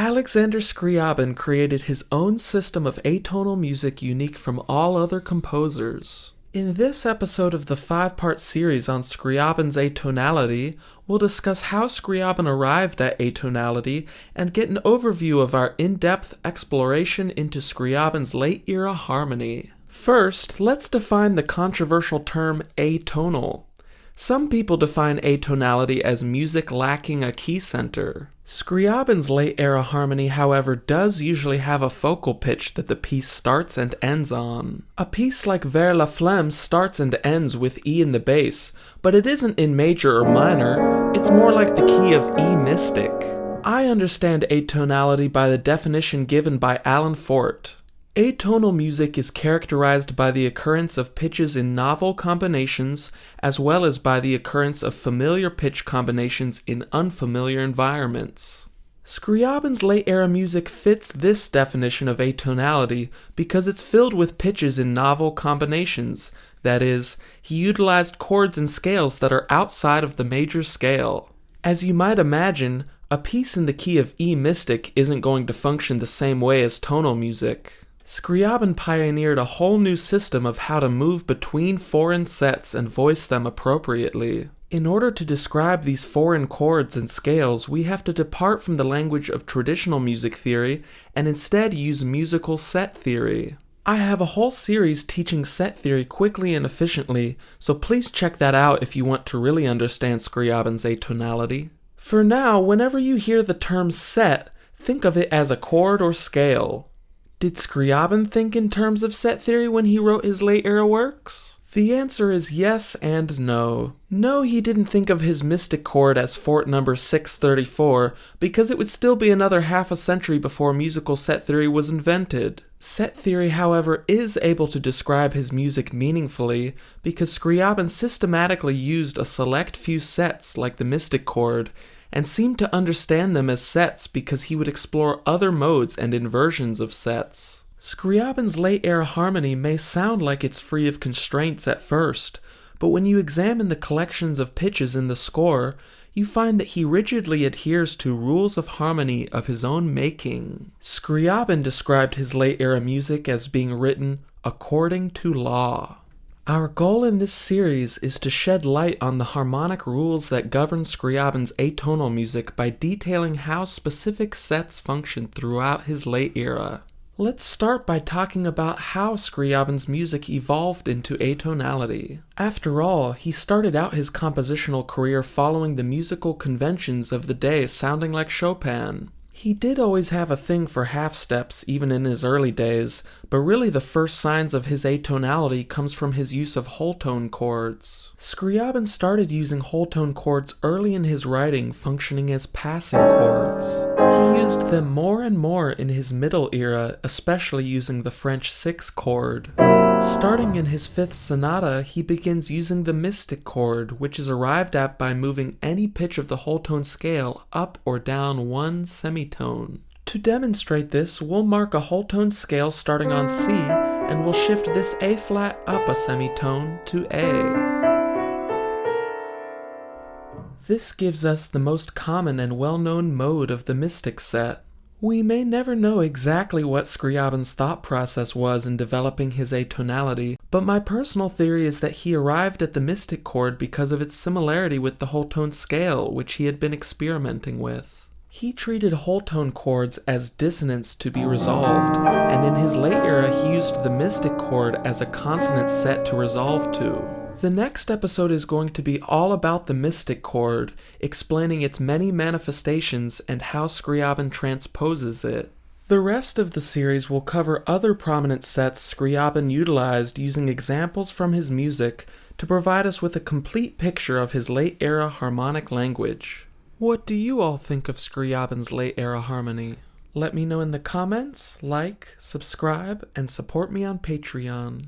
Alexander Scriabin created his own system of atonal music unique from all other composers. In this episode of the 5-part series on Scriabins Atonality, we'll discuss how Scriabin arrived at atonality and get an overview of our in-depth exploration into Scriabin's late-era harmony. First, let's define the controversial term atonal. Some people define atonality as music lacking a key center. Scriabin's late-era harmony, however, does usually have a focal pitch that the piece starts and ends on. A piece like Vers la Flamme starts and ends with E in the bass, but it isn't in major or minor, it's more like the key of E mystic. I understand atonality by the definition given by Alan Fort. Atonal music is characterized by the occurrence of pitches in novel combinations, as well as by the occurrence of familiar pitch combinations in unfamiliar environments. Scriabin's late-era music fits this definition of atonality because it's filled with pitches in novel combinations. That is, he utilized chords and scales that are outside of the major scale. As you might imagine, a piece in the key of E mystic isn't going to function the same way as tonal music. Scriabin pioneered a whole new system of how to move between foreign sets and voice them appropriately. In order to describe these foreign chords and scales, we have to depart from the language of traditional music theory and instead use musical set theory. I have a whole series teaching set theory quickly and efficiently, so please check that out if you want to really understand Scriabin's atonality. For now, whenever you hear the term set, think of it as a chord or scale. Did Scriabin think in terms of set theory when he wrote his late-era works? The answer is yes and no. No, he didn't think of his mystic chord as fort number 634, because it would still be another half a century before musical set theory was invented. Set theory, however, is able to describe his music meaningfully, because Scriabin systematically used a select few sets like the mystic chord, and seemed to understand them as sets because he would explore other modes and inversions of sets. Scriabin's late-era harmony may sound like it's free of constraints at first, but when you examine the collections of pitches in the score, you find that he rigidly adheres to rules of harmony of his own making. Scriabin described his late-era music as being written according to law. Our goal in this series is to shed light on the harmonic rules that govern Scriabin's atonal music by detailing how specific sets function throughout his late era. Let's start by talking about how Scriabin's music evolved into atonality. After all, he started out his compositional career following the musical conventions of the day sounding like Chopin. He did always have a thing for half steps even in his early days, but really the first signs of his atonality comes from his use of whole tone chords. Scriabin started using whole tone chords early in his writing, functioning as passing chords. He used them more and more in his middle era, especially using the French 6 chord. Starting in his 5th sonata, he begins using the mystic chord, which is arrived at by moving any pitch of the whole tone scale up or down one semitone. To demonstrate this, we'll mark a whole tone scale starting on C, and we'll shift this A flat up a semitone to A. This gives us the most common and well-known mode of the mystic set. We may never know exactly what Scriabin's thought process was in developing his atonality, but my personal theory is that he arrived at the mystic chord because of its similarity with the whole tone scale, which he had been experimenting with. He treated whole tone chords as dissonance to be resolved, and in his late era he used the mystic chord as a consonant set to resolve to. The next episode is going to be all about the mystic chord, explaining its many manifestations and how Scriabin transposes it. The rest of the series will cover other prominent sets Scriabin utilized using examples from his music to provide us with a complete picture of his late-era harmonic language. What do you all think of Scriabin's late-era harmony? Let me know in the comments, like, subscribe, and support me on Patreon.